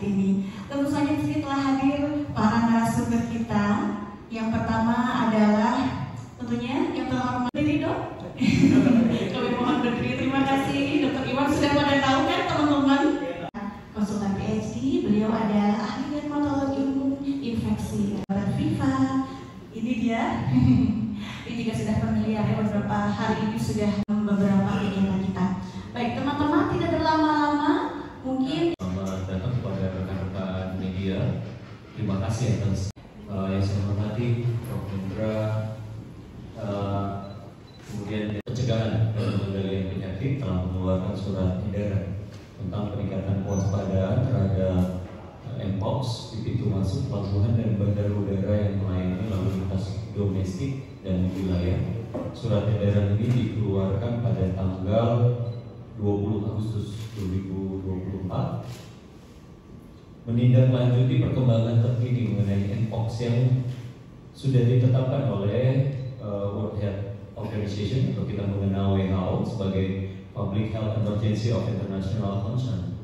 Ini tentu saja di sini telah hadir para narasumber kita. Yang pertama adalah tentunya yang terhormat berdiri dok. Kami mohon berdiri. Terima kasih Dr. Iwan, sudah pada tahu kan teman-teman? Konsultan PhD, beliau adalah ahli dermatologi umum infeksi. Dr. Viva, ini dia. Ini juga sudah familiar ya, beberapa hari ini sudah beberapa kegiatan kita. Baik teman-teman, tidak berlama-lama, mungkin datang kepada rekan-rekan media. Terima kasih atas yang saya hormati Prof. Hendra, kemudian pencegahan dan pengendalian penyakit telah mengeluarkan surat edaran tentang peningkatan kewaspadaan terhadap Mpox di pintu masuk pelabuhan dan bandara udara yang melayani lalu lintas domestik dan wilayah. Surat edaran ini dikeluarkan pada tanggal 20 Agustus 2024. Menindaklanjuti perkembangan terkini mengenai Mpox yang sudah ditetapkan oleh World Health Organization atau kita mengenal WHO sebagai Public Health Emergency of International Concern.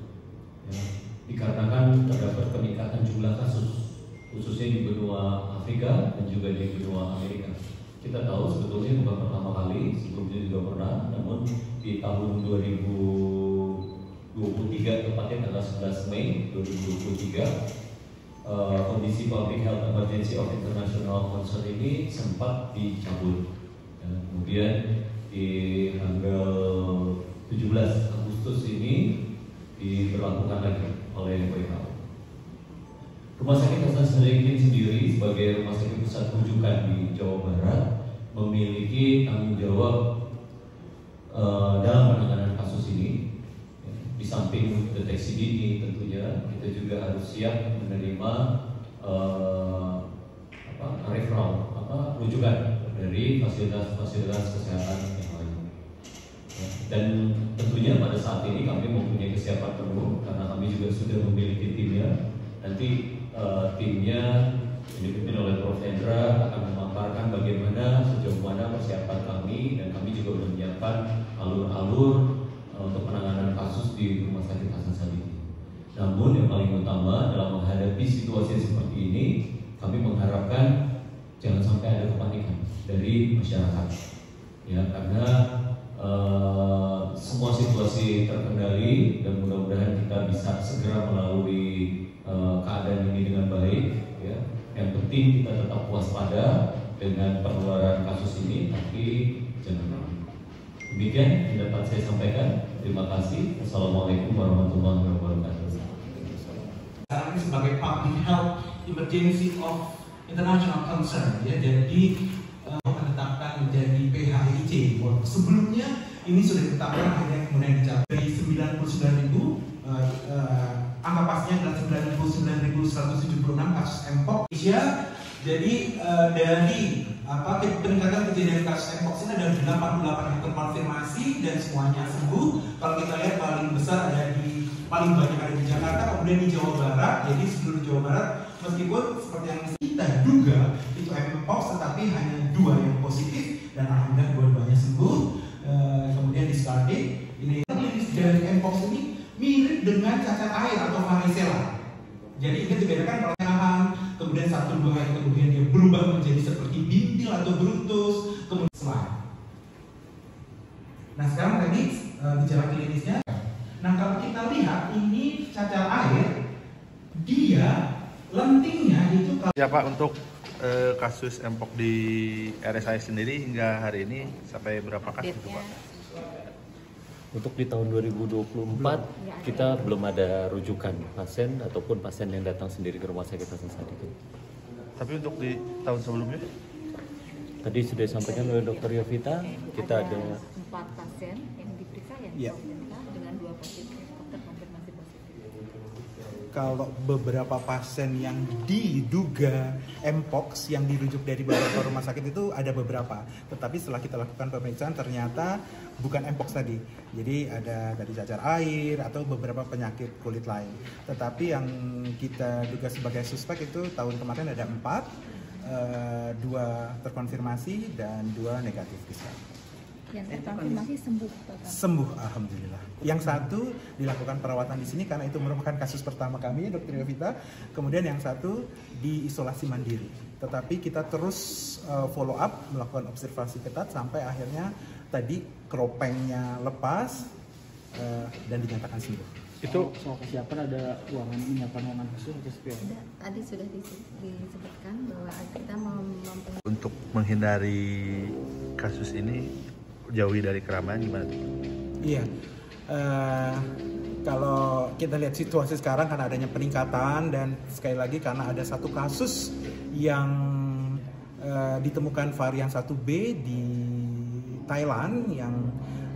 Ya, dikarenakan terdapat peningkatan jumlah kasus khususnya di benua Afrika dan juga di benua Amerika. Kita tahu sebetulnya bukan pertama kali, sebelumnya juga pernah, namun di tahun 2023 tepatnya tanggal 11 Mei 2023 kondisi Public Health Emergency of International Concern ini sempat dicabut. Kemudian di tanggal 17 Agustus ini diberlakukan lagi oleh WHO. Rumah Sakit Hasan Sadikin sendiri sebagai rumah sakit pusat rujukan di Jawa Barat memiliki tanggung jawab dalam penanganan kasus ini. Di samping deteksi dini tentunya kita juga harus siap menerima rujukan dari fasilitas-fasilitas kesehatan yang lain. Dan tentunya pada saat ini kami mempunyai kesiapan penuh karena kami juga sudah memiliki timnya. Nanti timnya yang dipimpin oleh Prof. Hendra akan memaparkan bagaimana sejauh mana persiapan kami, dan kami juga menyiapkan alur-alur untuk penanganan kasus di Rumah Sakit Hasan Sadikin. Namun yang paling utama dalam menghadapi situasi seperti ini, kami mengharapkan jangan sampai ada kepanikan dari masyarakat. Ya, karena semua situasi terkendali dan mudah-mudahan kita bisa segera melalui keadaan ini dengan baik. Ya. Yang penting kita tetap waspada dengan penularan kasus ini, tapi jangan lupa. Demikian yang dapat saya sampaikan. Terima kasih. Assalamualaikum warahmatullahi wabarakatuh. Sekarang ini sebagai Public Health Emergency of International Concern, ya, jadi menetapkan menjadi PHIC. Sebelumnya ini sudah ditetapkan, akhirnya kemudian dicapai dari 99.000, angka pastinya adalah 99.176 kasus Mpox Indonesia. Jadi dari peningkatan kejadian kasus Mpox ini ada 88 yang terkonfirmasi dan semuanya sembuh. Kalau kita lihat paling besar paling banyak ada di Jakarta, kemudian di Jawa Barat. Jadi seluruh Jawa Barat, meskipun seperti yang kita duga itu Mpox, tetapi hanya 2 yang positif dan alhamdulillah dua-duanya sembuh. Kemudian di Skardik ini dari Mpox ini mirip dengan cacar air atau varicella. Jadi ini dibedakan perlahan, kemudian 1-2 hari kemudian dia berubah menjadi seperti bintil atau brutus, kemudian slide. Nah sekarang tadi gejala klinisnya. Nah kalau kita lihat ini cacar air, dia lentingnya itu ya Pak, untuk kasus Mpox di RSI sendiri hingga hari ini sampai berapa kasus itu Pak? Untuk di tahun 2024 kita belum ada rujukan pasien ataupun pasien yang datang sendiri ke Rumah Sakit Hasan Sadikin. Tapi untuk di tahun sebelumnya? Tadi sudah disampaikan oleh Dr. Yovita, kita ada 4 pasien yang diperiksa ya. Dengan 2 positif terkonfirmasi positif. Kalau beberapa pasien yang diduga Mpox yang dirujuk dari beberapa rumah sakit itu ada beberapa, tetapi setelah kita lakukan pemeriksaan ternyata bukan Mpox tadi. Jadi ada dari cacar air atau beberapa penyakit kulit lain. Tetapi yang kita duga sebagai suspek itu tahun kemarin ada 4, 2 terkonfirmasi dan 2 negatif PCR. Yang terkonfirmasi sembuh total. Sembuh, alhamdulillah. Yang satu dilakukan perawatan di sini karena itu merupakan kasus pertama kami, Dr. Yovita. Kemudian yang satu diisolasi mandiri. Tetapi kita terus follow up, melakukan observasi ketat sampai akhirnya tadi keropengnya lepas dan dinyatakan sembuh. Itu soal kesiapan, ada menyiapkan ruangan khusus atau seperti apa? Tadi sudah disebutkan bahwa kita mempunyai Untuk menghindari kasus ini, jauhi dari keramaian gimana? Iya, kalau kita lihat situasi sekarang karena adanya peningkatan dan sekali lagi karena ada satu kasus yang ditemukan varian 1B di Thailand yang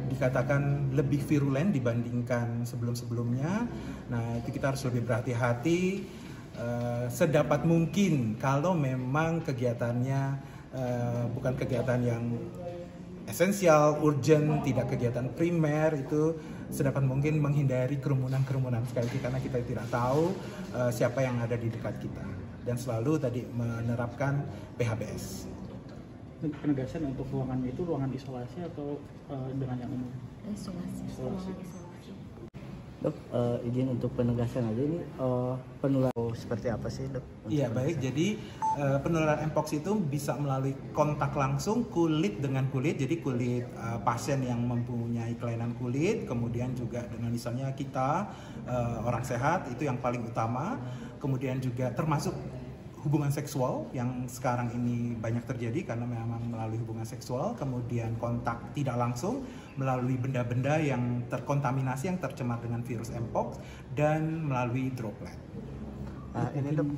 dikatakan lebih virulen dibandingkan sebelum-sebelumnya. Nah, itu kita harus lebih berhati-hati sedapat mungkin kalau memang kegiatannya bukan kegiatan yang esensial, urgent, tidak kegiatan primer, itu sedapat mungkin menghindari kerumunan-kerumunan sekali lagi karena kita tidak tahu siapa yang ada di dekat kita, dan selalu tadi menerapkan PHBS. Penegasan untuk ruangan itu ruangan isolasi atau dengan yang umum? isolasi. Dok, izin untuk penegasan aja ini penularan seperti apa sih, Dok? Iya, baik. Jadi penularan mpox itu bisa melalui kontak langsung kulit dengan kulit. Jadi kulit pasien yang mempunyai kelainan kulit, kemudian juga dengan misalnya kita orang sehat, itu yang paling utama. Kemudian juga termasuk hubungan seksual yang sekarang ini banyak terjadi karena memang melalui hubungan seksual, kemudian kontak tidak langsung melalui benda-benda yang terkontaminasi, yang tercemar dengan virus mpox, dan melalui droplet. Ini Dok,